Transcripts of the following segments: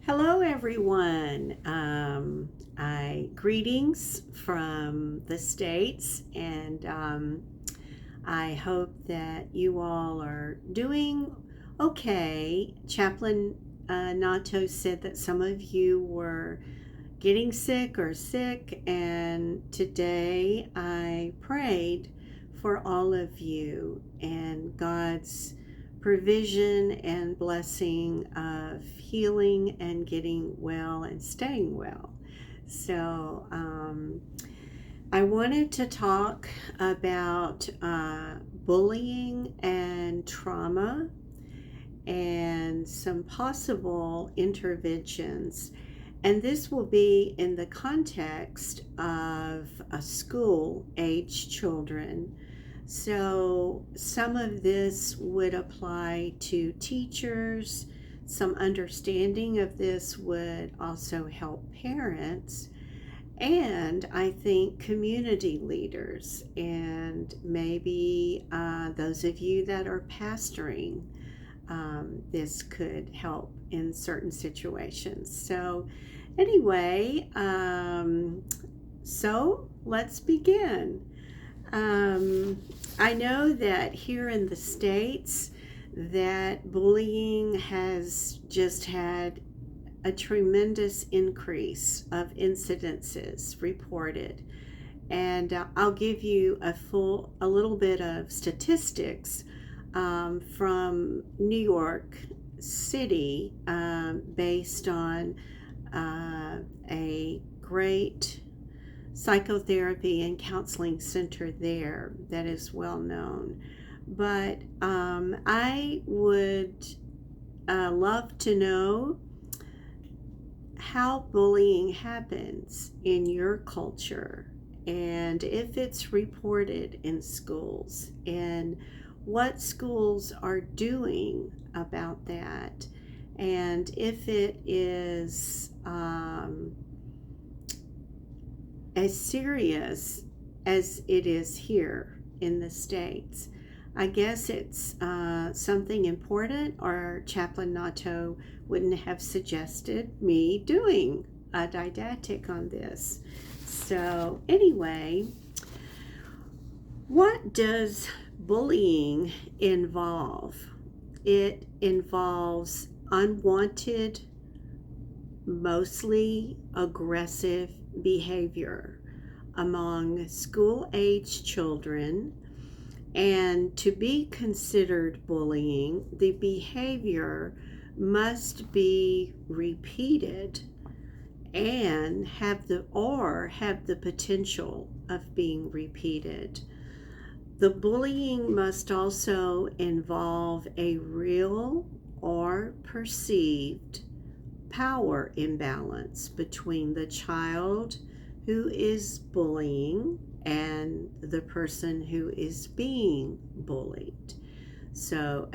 Hello, everyone. I greetings from the States, and I hope that you all are doing okay. Chaplain Nato said that some of you were getting sick or sick, and today I prayed for all of you and God's provision and blessing of healing and getting well and staying well. So, I wanted to talk about bullying and trauma and some possible interventions. And this will be in the context of a school age children. So some of this would apply to teachers. Some understanding of this would also help parents. And I think community leaders and maybe those of you that are pastoring, this could help in certain situations. So, anyway, so let's begin. I know that here in the States, that bullying has just had a tremendous increase of incidences reported. And I'll give you a little bit of statistics from New York City, based on a great psychotherapy and counseling center there that is well known. But I would love to know how bullying happens in your culture and if it's reported in schools and what schools are doing about that, and if it is as serious as it is here in the States. I guess it's something important, or Chaplain Nato wouldn't have suggested me doing a didactic on this. So, anyway, what does bullying involve? It involves unwanted, mostly aggressive behavior among school age children. And to be considered bullying, the behavior must be repeated and have the potential of being repeated. The bullying must also involve a real or perceived power imbalance between the child who is bullying and the person who is being bullied. So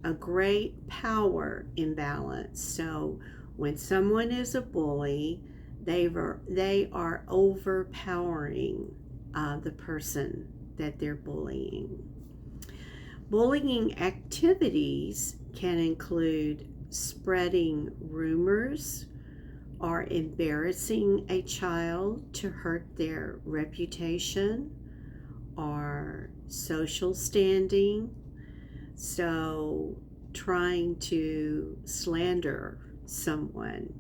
a great power imbalance. So when someone is a bully, they are overpowering the person that they're bullying. Bullying activities can include spreading rumors or embarrassing a child to hurt their reputation or social standing. So, trying to slander someone.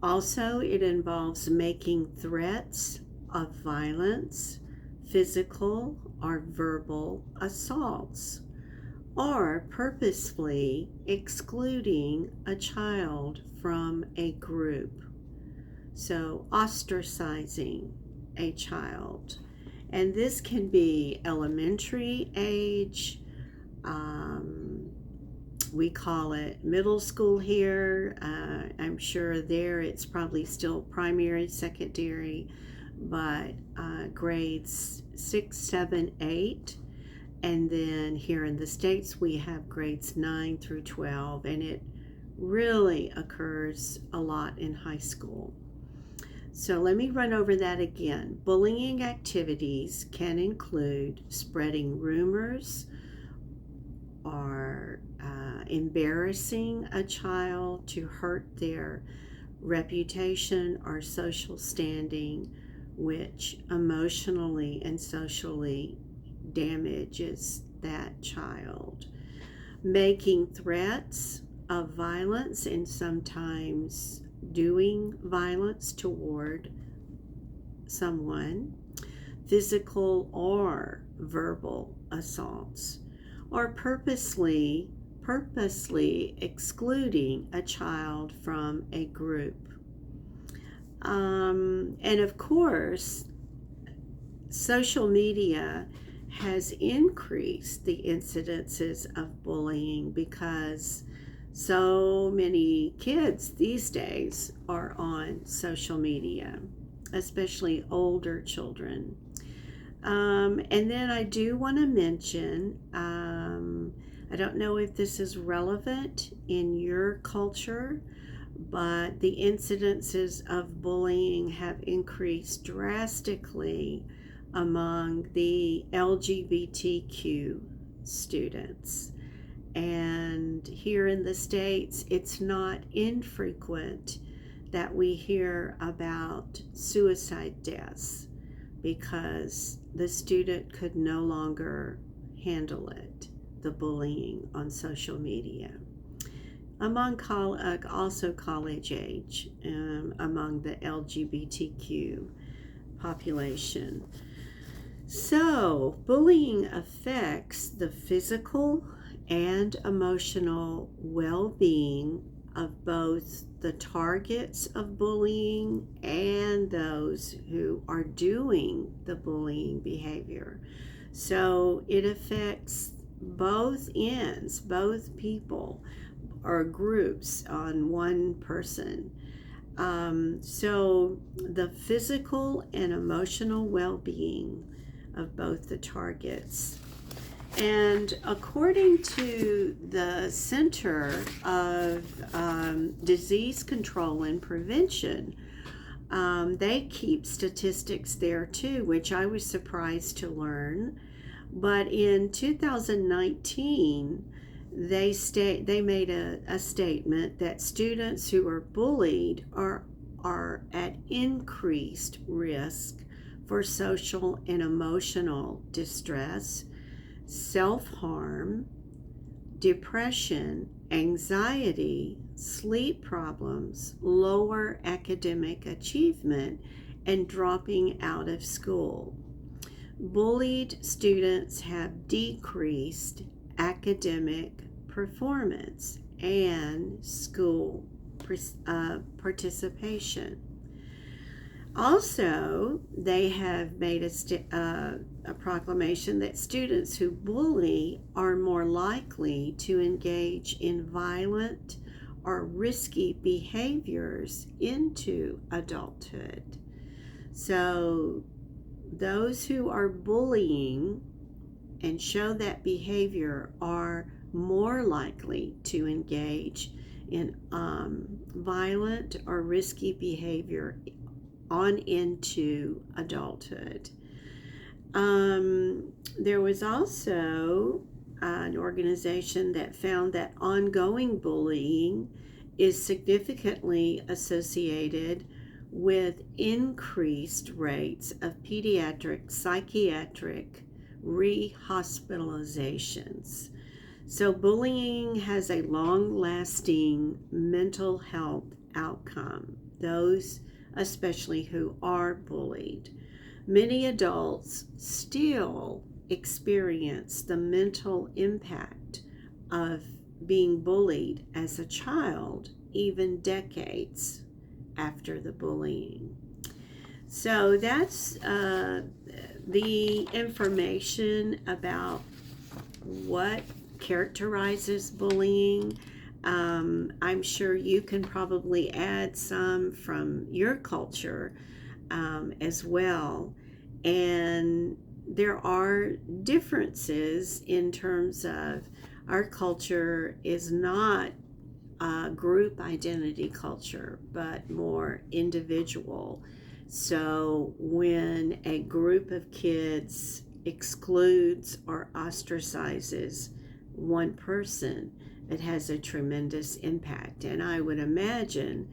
Also, it involves making threats of violence, physical or verbal assaults, or purposefully excluding a child from a group. So, ostracizing a child. And this can be elementary age. We call it middle school here. I'm sure there it's probably still primary, secondary, but grades 6, 7, 8. And then here in the States, we have grades 9 through 12, and it really occurs a lot in high school. So let me run over that again. Bullying activities can include spreading rumors or embarrassing a child to hurt their reputation or social standing, which emotionally and socially damages that child. Making threats of violence and sometimes doing violence toward someone, physical or verbal assaults, or purposely excluding a child from a group. And of course, social media has increased the incidences of bullying because so many kids these days are on social media, especially older children. And then I do want to mention, I don't know if this is relevant in your culture, but the incidences of bullying have increased drastically among the LGBTQ students. And here in the States, it's not infrequent that we hear about suicide deaths because the student could no longer handle it, the bullying on social media. Among also college age, among the LGBTQ population. So, bullying affects the physical and emotional well-being of both the targets of bullying and those who are doing the bullying behavior. So it affects both ends, both people or groups on one person. So the physical and emotional well-being of both the targets. And according to the Center of Disease Control and Prevention, they keep statistics there too, which I was surprised to learn. But in 2019, they made a statement that students who are bullied are at increased risk for social and emotional distress, self-harm, depression, anxiety, sleep problems, lower academic achievement, and dropping out of school. Bullied students have decreased academic performance and school participation. Also, they have made a proclamation that students who bully are more likely to engage in violent or risky behaviors into adulthood. So, those who are bullying and show that behavior are more likely to engage in violent or risky behavior on into adulthood. There was also an organization that found that ongoing bullying is significantly associated with increased rates of pediatric psychiatric rehospitalizations. So bullying has a long-lasting mental health outcome, those especially who are bullied. Many adults still experience the mental impact of being bullied as a child, even decades after the bullying. So that's the information about what characterizes bullying. I'm sure you can probably add some from your culture as well. And there are differences in terms of our culture is not a group identity culture, but more individual. So when a group of kids excludes or ostracizes one person, it has a tremendous impact. And I would imagine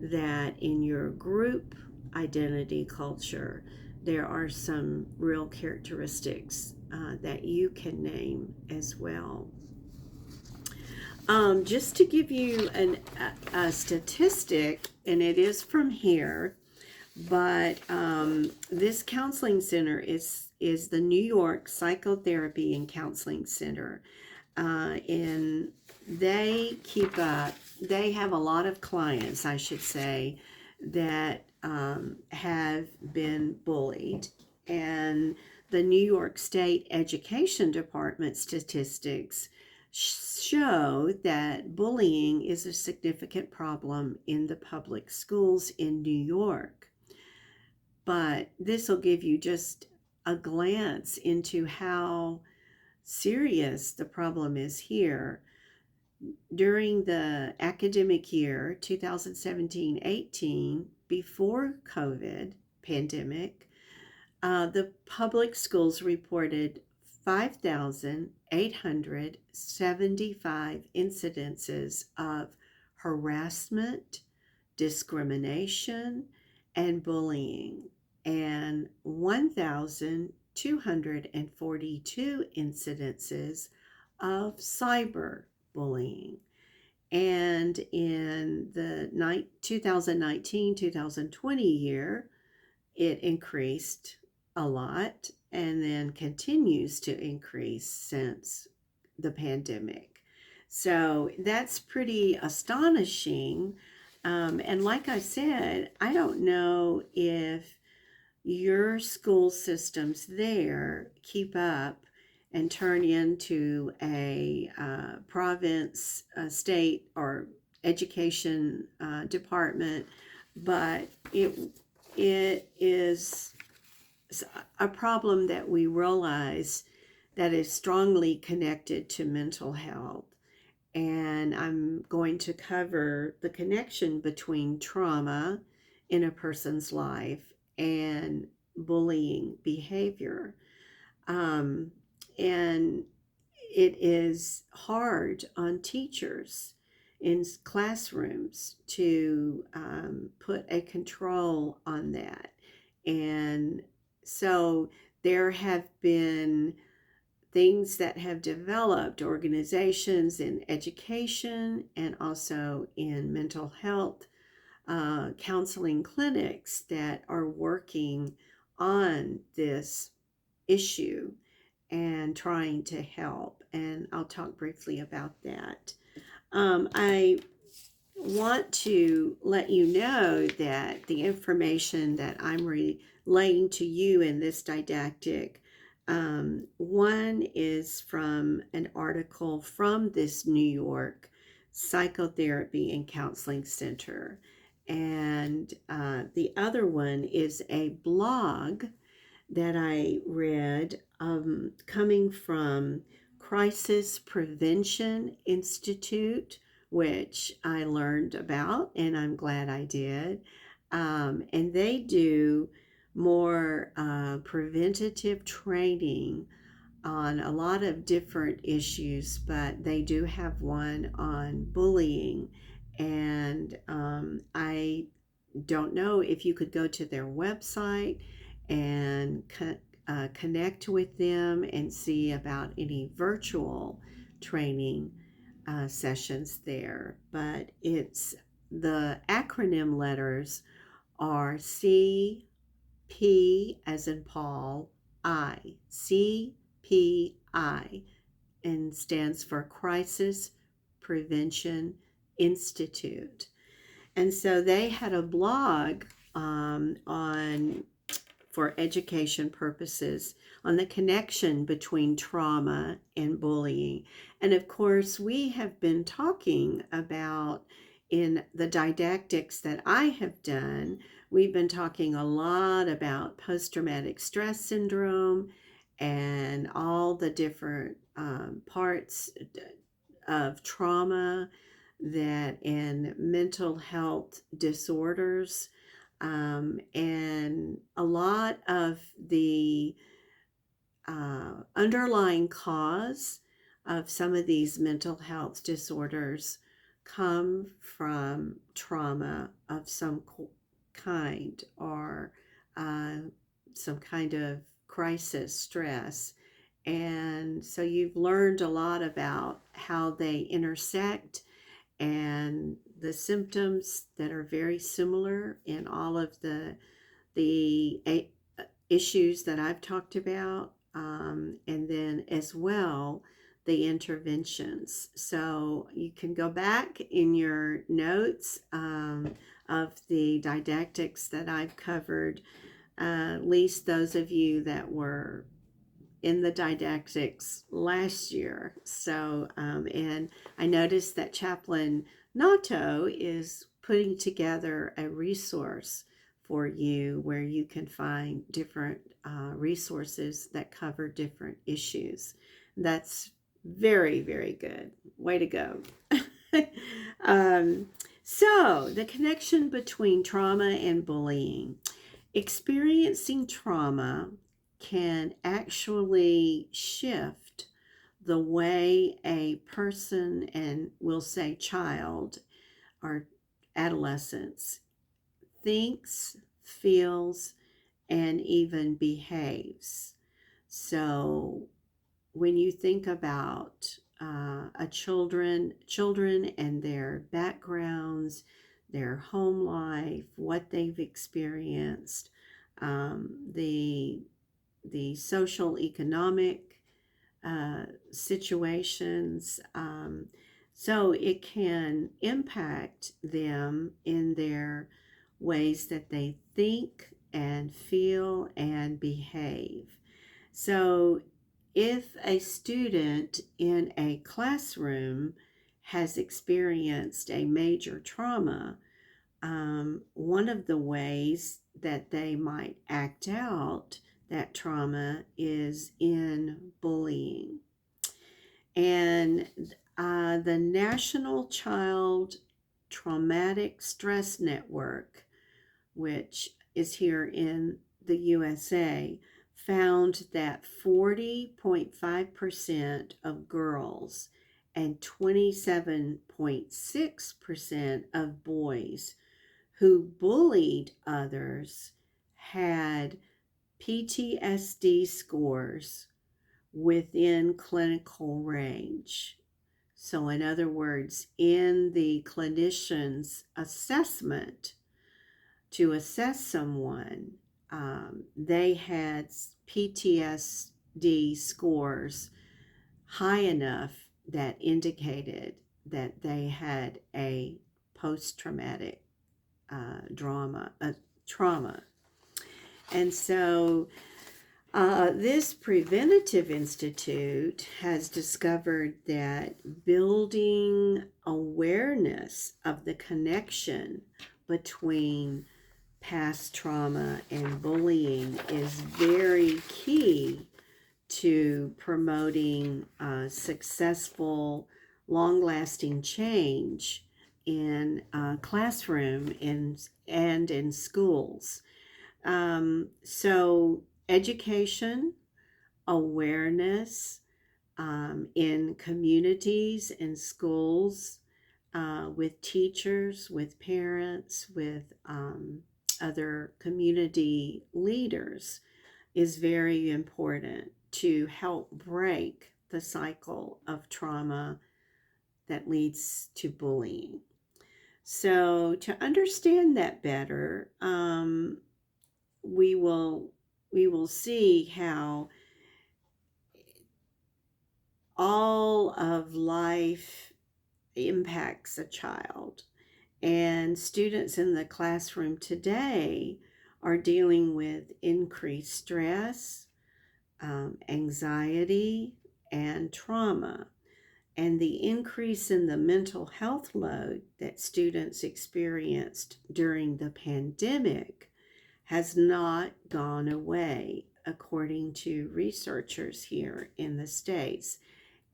that in your group identity culture, there are some real characteristics that you can name as well. Just to give you a statistic, and it is from here, but this counseling center is the New York Psychotherapy and Counseling Center, and they keep up. They have a lot of clients, I should say, that have been bullied, and the New York State Education Department statistics show that bullying is a significant problem in the public schools in New York. But this will give you just a glance into how serious the problem is here. During the academic year 2017-18, before COVID pandemic, the public schools reported 5,875 incidences of harassment, discrimination, and bullying, and 1,242 incidences of cyberbullying. And in the 2019-2020 year, it increased a lot and then continues to increase since the pandemic. So that's pretty astonishing. And like I said, I don't know if your school systems there keep up and turn into a province, state, or education department, but it is a problem that we realize that is strongly connected to mental health. And I'm going to cover the connection between trauma in a person's life and bullying behavior. And it is hard on teachers in classrooms to put a control on that. And so there have been things that have developed, organizations in education and also in mental health counseling clinics that are working on this issue and trying to help. And I'll talk briefly about that. I want to let you know that the information that I'm relaying to you in this didactic, one is from an article from this New York Psychotherapy and Counseling Center. And the other one is a blog that I read coming from Crisis Prevention Institute, which I learned about, and I'm glad I did. And they do more preventative training on a lot of different issues, but they do have one on bullying. And I don't know if you could go to their website and connect with them and see about any virtual training sessions there. But it's the acronym letters are CP as in Paul, CPI, and stands for Crisis Prevention Institute. And so they had a blog on for education purposes on the connection between trauma and bullying. And of course, we have been talking about in the didactics that I have done, we've been talking a lot about post-traumatic stress syndrome and all the different parts of trauma that and mental health disorders. And a lot of the underlying cause of some of these mental health disorders come from trauma of some kind, or uh, some kind of crisis stress. And so you've learned a lot about how they intersect and the symptoms that are very similar in all of the issues that I've talked about, and then as well the interventions. So you can go back in your notes, of the didactics that I've covered, at least those of you that were in the didactics last year. So, and I noticed that Chaplain Nato is putting together a resource for you where you can find different resources that cover different issues. That's very, very good. Way to go. um, so, the connection between trauma and bullying. Experiencing trauma can actually shift the way a person, and we'll say child or adolescents, thinks, feels, and even behaves. So when you think about a children and their backgrounds, their home life, what they've experienced, the social economic situations. So it can impact them in their ways that they think and feel and behave. So if a student in a classroom has experienced a major trauma, one of the ways that they might act out that trauma is in bullying. And the National Child Traumatic Stress Network, which is here in the USA, found that 40.5% of girls and 27.6% of boys who bullied others had PTSD scores within clinical range. So, in other words, in the clinician's assessment to assess someone, they had PTSD scores high enough that indicated that they had a post-traumatic trauma. And so this preventative institute has discovered that building awareness of the connection between past trauma and bullying is very key to promoting successful, long-lasting change in classroom and in schools. So education, awareness, in communities and schools, with teachers, with parents, with other community leaders is very important to help break the cycle of trauma that leads to bullying. So to understand that better, we will see how all of life impacts a child. And students in the classroom today are dealing with increased stress, anxiety, and trauma. And the increase in the mental health load that students experienced during the pandemic has not gone away, according to researchers here in the States.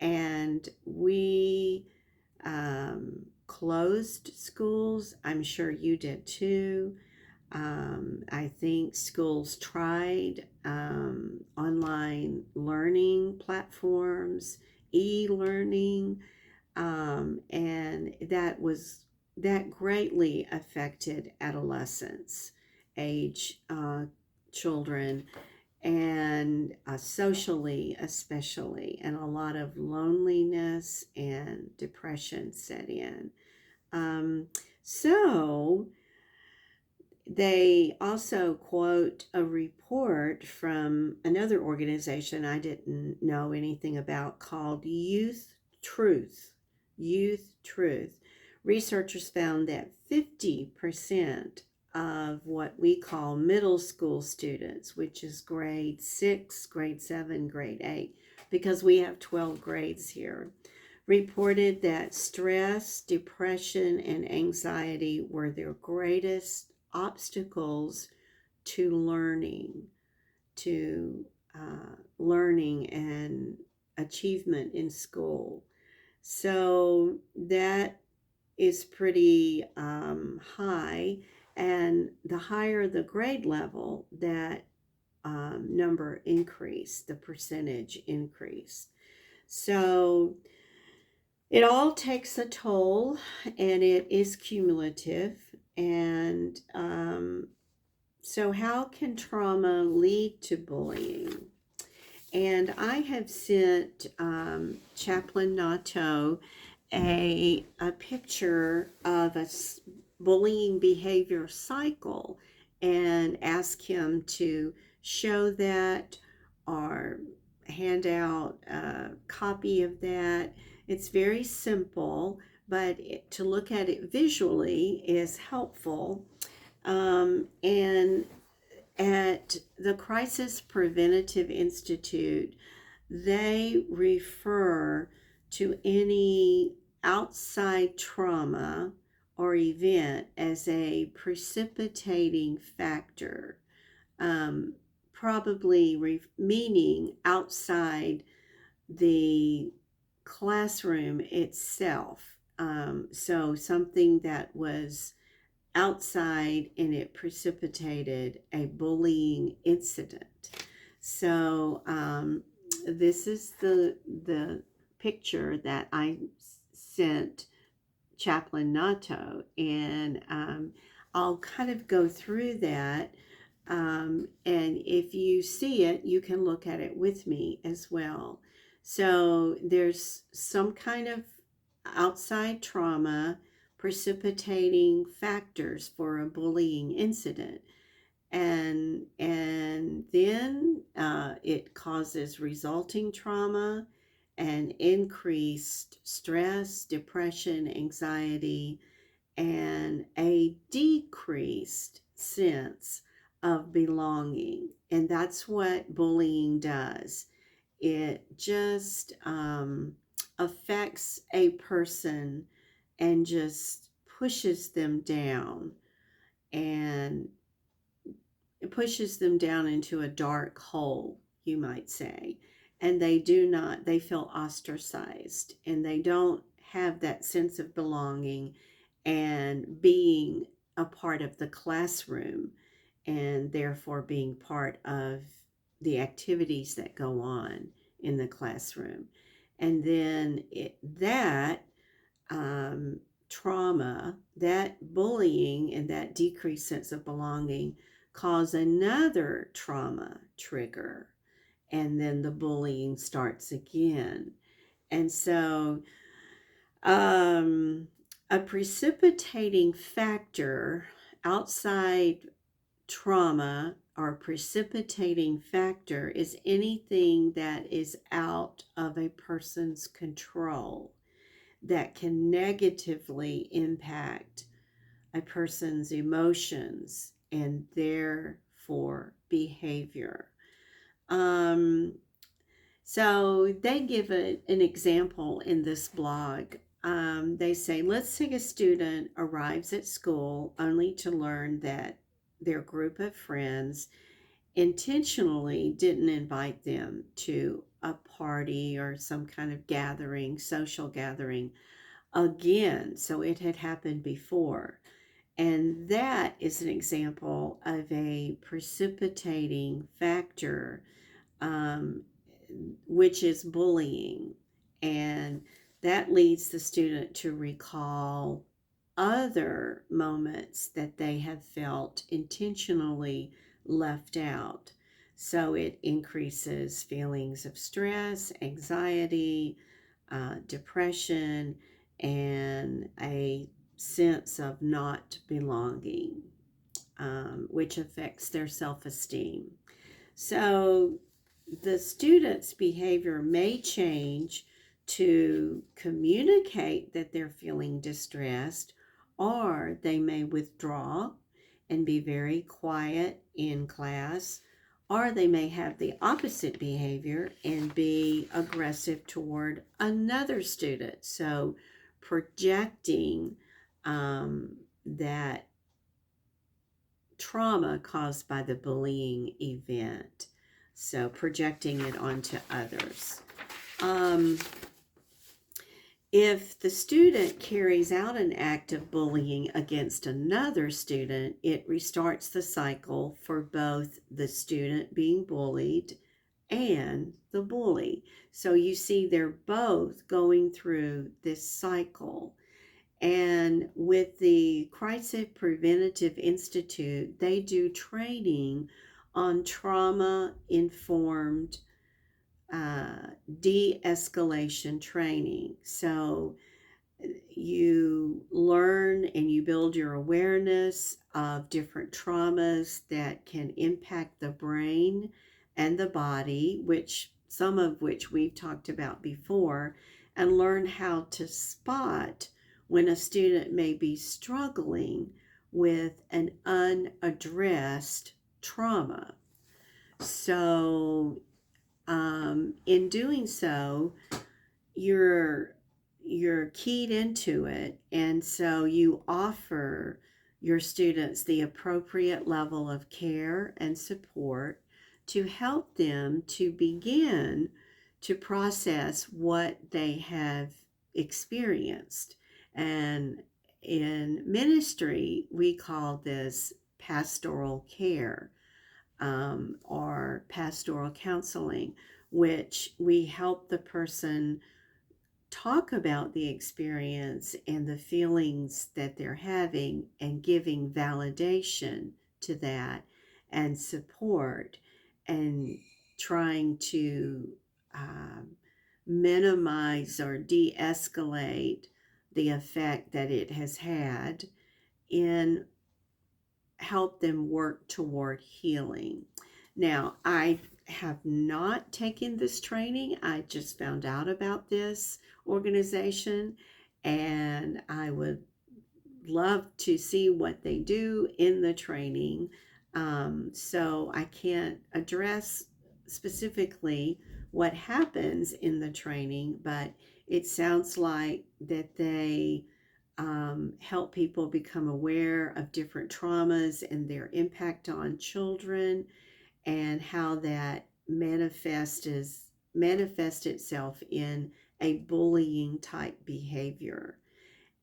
And we closed schools. I'm sure you did too. I think schools tried online learning platforms e-learning, and that greatly affected adolescents, age children, and socially especially, and a lot of loneliness and depression set in. Um, so they also quote a report from another organization I didn't know anything about called Youth Truth. Youth Truth. Researchers found that 50% of what we call middle school students, which is grade 6, grade 7, grade 8, because we have 12 grades here, reported that stress, depression, and anxiety were their greatest obstacles to to learning and achievement in school. So that is pretty high, and the higher the grade level, that number increased, the percentage increased. So it all takes a toll, and it is cumulative. And so, how can trauma lead to bullying? And I have sent Chaplain Nato a picture of a bullying behavior cycle and ask him to show that or hand out a copy of that. It's very simple, but to look at it visually is helpful. And at the Crisis Preventative Institute, they refer to any outside trauma or event as a precipitating factor, probably meaning outside the classroom itself. So something that was outside and it precipitated a bullying incident. So this is the picture that I sent Chaplain Nato, and I'll kind of go through that. And if you see it, you can look at it with me as well. So there's some kind of outside trauma precipitating factors for a bullying incident, and then it causes resulting trauma and increased stress, depression, anxiety, and a decreased sense of belonging. And that's what bullying does. It just affects a person and just pushes them down, and it pushes them down into a dark hole, you might say. And they feel ostracized, and they don't have that sense of belonging and being a part of the classroom, and therefore being part of the activities that go on in the classroom. And then that trauma, that bullying, and that decreased sense of belonging cause another trauma trigger, and then the bullying starts again. And so a precipitating factor outside trauma or precipitating factor is anything that is out of a person's control that can negatively impact a person's emotions and therefore behavior. Um, so they give an example in this blog. They say, let's say a student arrives at school only to learn that their group of friends intentionally didn't invite them to a party or some kind of gathering, social gathering again. So it had happened before. And that is an example of a precipitating factor, um, which is bullying. And that leads the student to recall other moments that they have felt intentionally left out. So it increases feelings of stress, anxiety, depression, and a sense of not belonging, which affects their self esteem. So the student's behavior may change to communicate that they're feeling distressed, or they may withdraw and be very quiet in class, or they may have the opposite behavior and be aggressive toward another student. So projecting that trauma caused by the bullying event. So projecting it onto others. Um, if the student carries out an act of bullying against another student, it restarts the cycle for both the student being bullied and the bully. So you see, they're both going through this cycle. And with the Crisis Preventative Institute, they do training on trauma informed de escalation training. So you learn and you build your awareness of different traumas that can impact the brain and the body, which some of which we've talked about before, and learn how to spot when a student may be struggling with an unaddressed trauma. So, in doing so, you're keyed into it, and so you offer your students the appropriate level of care and support to help them to begin to process what they have experienced. And in ministry, we call this pastoral care, or pastoral counseling, which we help the person talk about the experience and the feelings that they're having, and giving validation to that and support, and trying to um, minimize or de escalate the effect that it has had, and help them work toward healing. Now, I have not taken this training. I just found out about this organization, and I would love to see what they do in the training. So I can't address specifically what happens in the training, but it sounds like that they help people become aware of different traumas and their impact on children, and how that manifests itself in a bullying type behavior.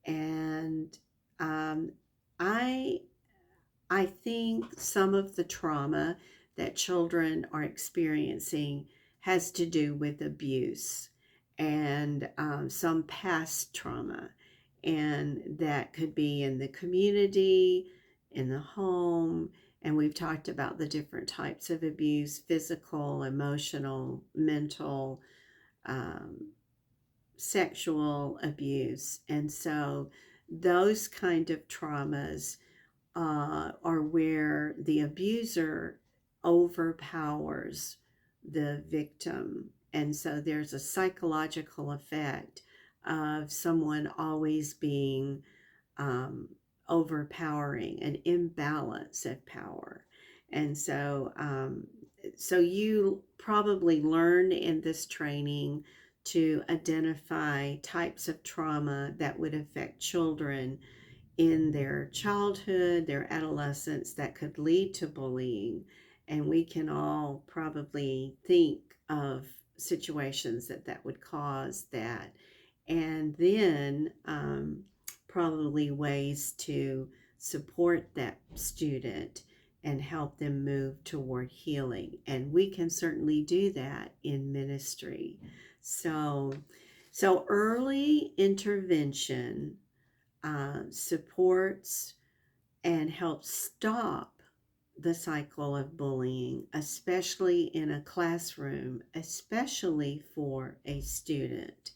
And um, I I think some of the trauma that children are experiencing has to do with abuse, and some past trauma. And that could be in the community, in the home. And we've talked about the different types of abuse: physical, emotional, mental, um, sexual abuse. And so those kind of traumas are where the abuser overpowers the victim. And so there's a psychological effect of someone always being um, overpowering, an imbalance of power. And so you probably learn in this training to identify types of trauma that would affect children in their childhood, their adolescence, that could lead to bullying. And we can all probably think of situations that would cause that. And then probably ways to support that student and help them move toward healing. And we can certainly do that in ministry. So So early intervention supports and helps stop the cycle of bullying, especially in a classroom, especially for a student.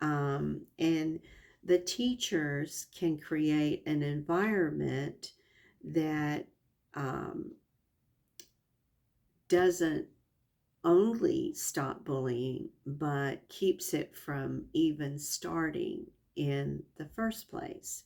And the teachers can create an environment that um, doesn't only stop bullying, but keeps it from even starting in the first place.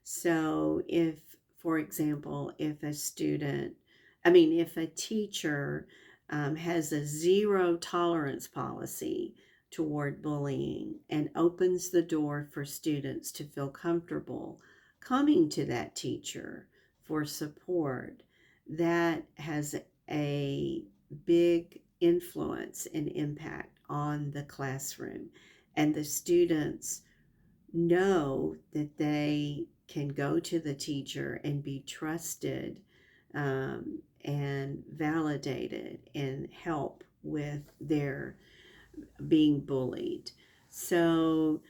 So, if, for example, if a teacher has a zero tolerance policy toward bullying and opens the door for students to feel comfortable coming to that teacher for support, that has a big influence and impact on the classroom. And the students know that they can go to the teacher and be trusted and validated and help with their being bullied. So,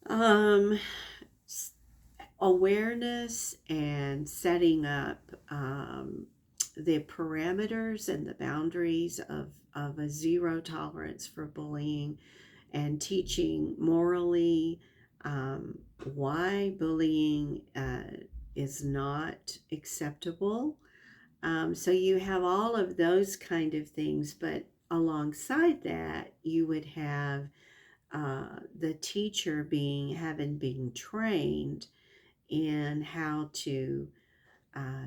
um, awareness and setting up the parameters and the boundaries of a zero tolerance for bullying and teaching morally why bullying is not acceptable. So you have all of those kind of things, but alongside that, you would have the teacher having been trained in how to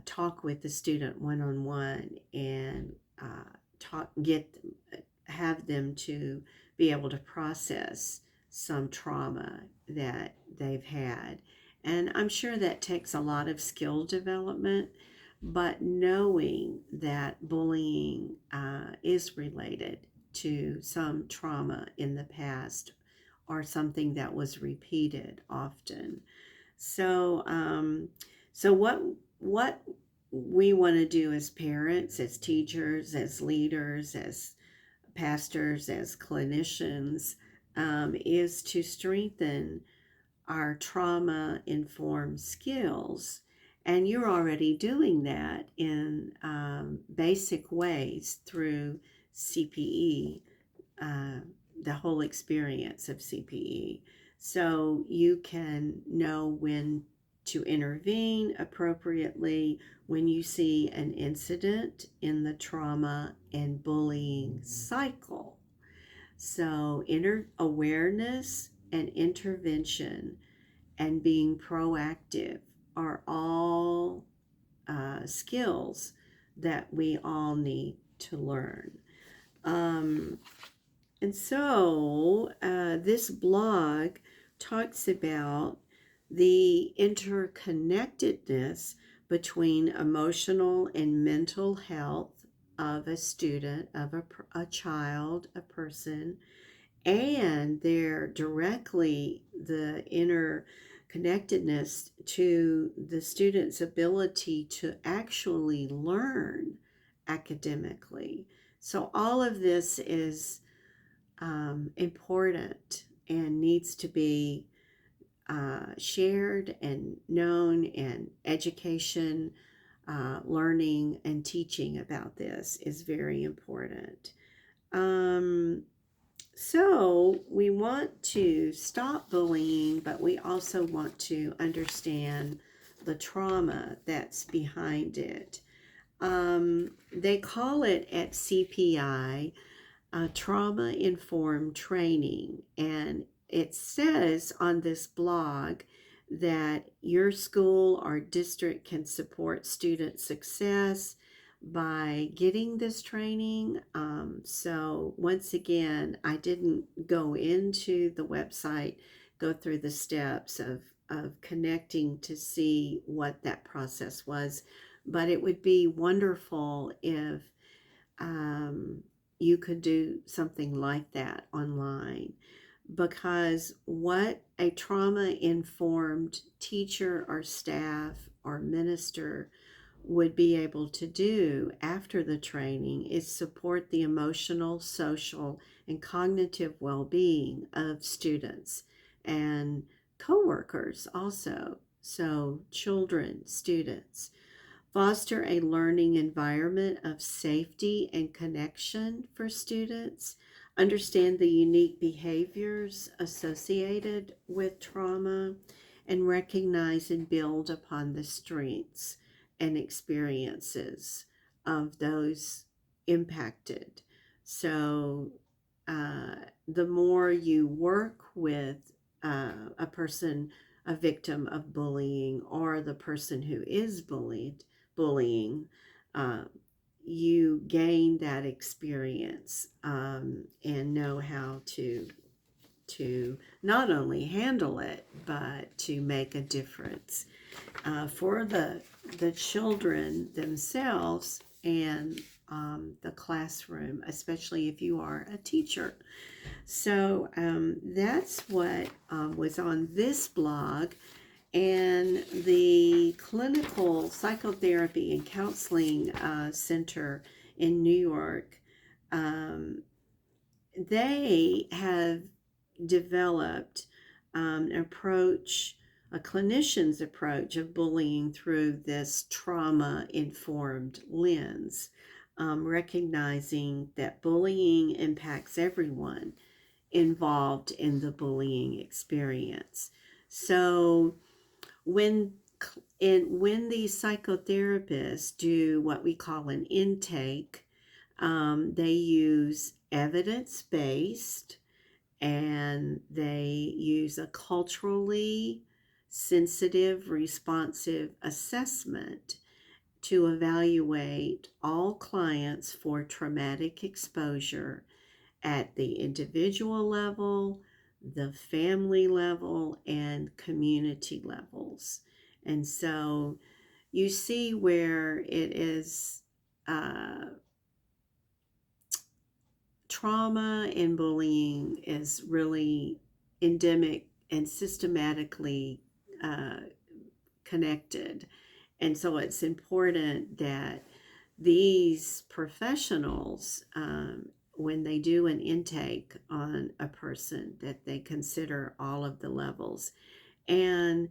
talk with the student one on one and talk get have them to be able to process some trauma that they've had. And I'm sure that takes a lot of skill development, but knowing that bullying is related to some trauma in the past or something that was repeated often. So, so what we want to do as parents, as teachers, as leaders, as pastors, as clinicians, is to strengthen our trauma informed skills. And you're already doing that in basic ways through CPE, uh, the whole experience of CPE. So you can know when to intervene appropriately when you see an incident in the trauma and bullying cycle. So, awareness and intervention and being proactive are all skills that we all need to learn. Um, this blog talks about the interconnectedness between emotional and mental health of a student, of a child, a person, and they're directly the interconnectedness to the student's ability to actually learn academically. So all of this is important and needs to be shared and known, and education, learning, and teaching about this is very important. Um, so we want to stop bullying, but we also want to understand the trauma that's behind it. They call it at CPI trauma informed training. And it says on this blog that your school or district can support student success by getting this training. So, once again, I didn't go into the website, go through the steps of connecting to see what that process was, but it would be wonderful if um, you could do something like that online, because what a trauma informed teacher or staff or minister would be able to do after the training is support the emotional, social, and cognitive well-being of students and coworkers also. So children, students. Foster a learning environment of safety and connection for students. Understand the unique behaviors associated with trauma and recognize and build upon the strengths and experiences of those impacted. So, uh, the more you work with a person, a victim of bullying, or the person who is bullying, uh, you gain that experience and know how to not only handle it but to make a difference for the children themselves and the classroom, especially if you are a teacher. So that's what was on this blog. And the Clinical Psychotherapy and Counseling Center in New York, um, they have developed an approach, a clinician's approach of bullying through this trauma informed lens, recognizing that bullying impacts everyone involved in the bullying experience. So when when these psychotherapists do what we call an intake, they use evidence based and they use a culturally sensitive, responsive assessment to evaluate all clients for traumatic exposure at the individual level, the family level, and community levels. And so you see where it is trauma and bullying is really endemic and systematically uh, connected. And so it's important that these professionals, when they do an intake on a person, that they consider all of the levels. And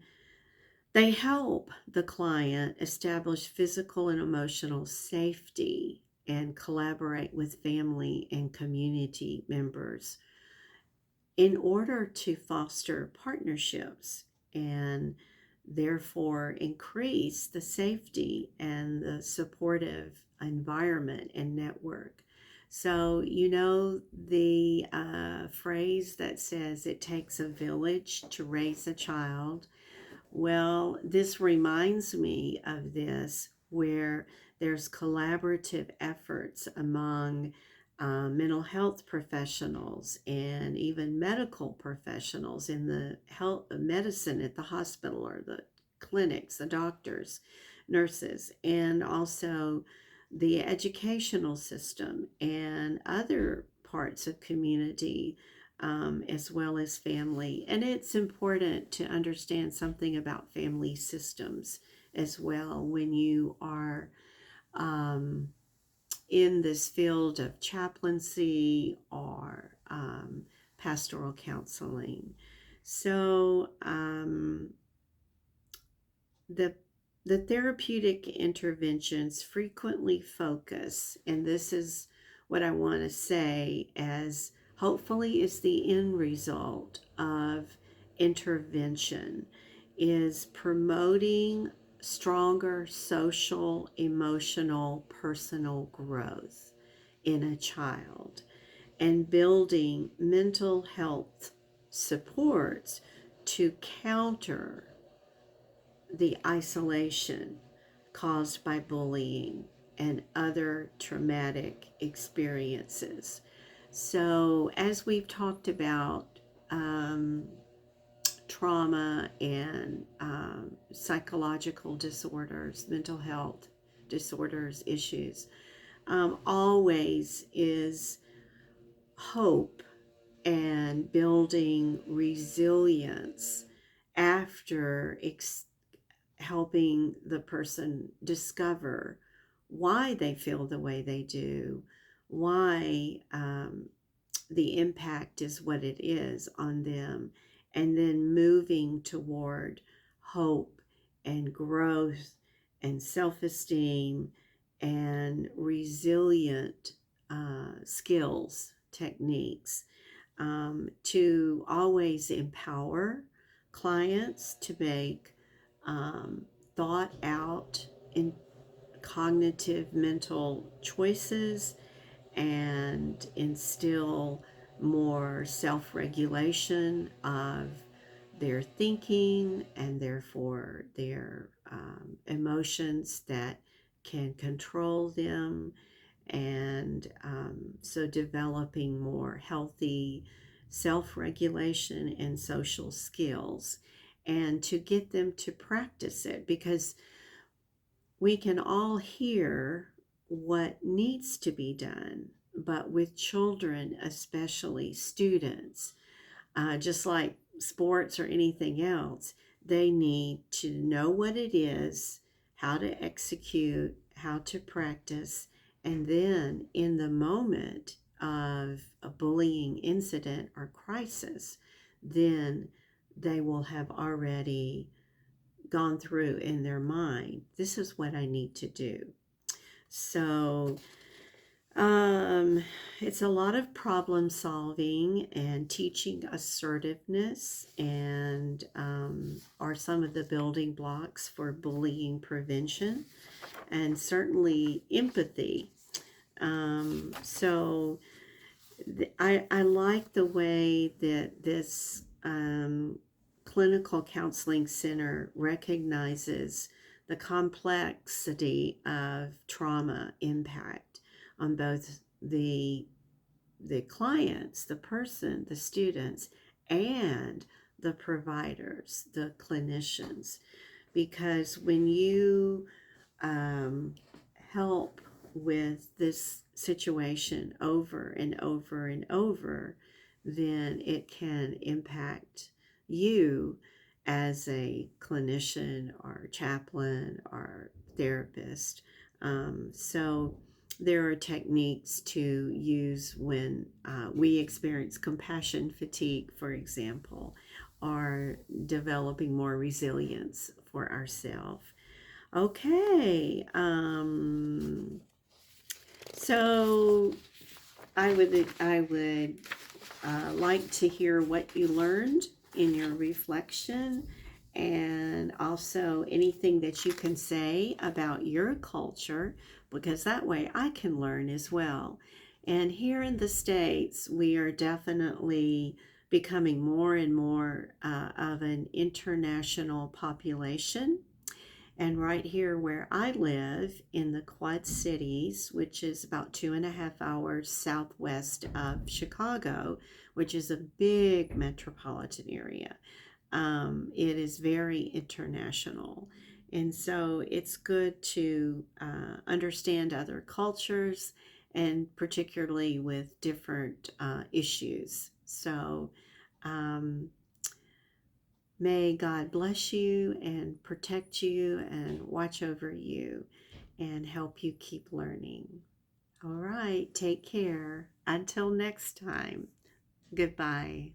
they help the client establish physical and emotional safety and collaborate with family and community members in order to foster partnerships and therefore increase the safety and the supportive environment and network. So, you know, the phrase that says it takes a village to raise a child. Well, this reminds me of this, where there's collaborative efforts among mental health professionals and even medical professionals in the health medicine at the hospital or the clinics, the doctors, nurses, and also the educational system and other parts of community, as well as family. And it's important to understand something about family systems as well when you are um, in this field of chaplaincy or pastoral counseling. So the the therapeutic interventions frequently focus, and this is what I want to say, as hopefully is the end result of intervention, is promoting stronger social, emotional, personal growth in a child and building mental health supports to counter the isolation caused by bullying and other traumatic experiences. So, as we've talked about trauma and psychological disorders, mental health disorders, issues, always is hope and building resilience after helping the person discover why they feel the way they do, why the impact is what it is on them, and then moving toward hope and growth and self esteem and resilient skills, techniques to always empower clients to make thought out in cognitive mental choices and instill more self regulation of their thinking and therefore their emotions that can control them. And so developing more healthy self regulation and social skills, and to get them to practice it, because we can all hear what needs to be done, but with children, especially students, just like sports or anything else, they need to know what it is, how to execute, how to practice, and then in the moment of a bullying incident or crisis, then they will have already gone through in their mind, this is what I need to do. So um, it's a lot of problem solving and teaching assertiveness, and are some of the building blocks for bullying prevention, and certainly empathy. So I like the way that this clinical counseling center recognizes the complexity of trauma impact on both the clients, the person, the students, and the providers, the clinicians. Because when you um, help with this situation over and over and over, then it can impact you as a clinician or chaplain or therapist. So there are techniques to use when we experience compassion fatigue, for example, or developing more resilience for ourselves. Okay. So I would like to hear what you learned in your reflection, and also anything that you can say about your culture, because that way I can learn as well. And here in the States, we are definitely becoming more and more of an international population. And right here where I live in the Quad Cities, which is about 2.5 hours southwest of Chicago, which is a big metropolitan area, it is very international. And so it's good to understand other cultures, and particularly with different issues. So, um, may God bless you and protect you and watch over you and help you keep learning. All right, take care. Until next time, goodbye.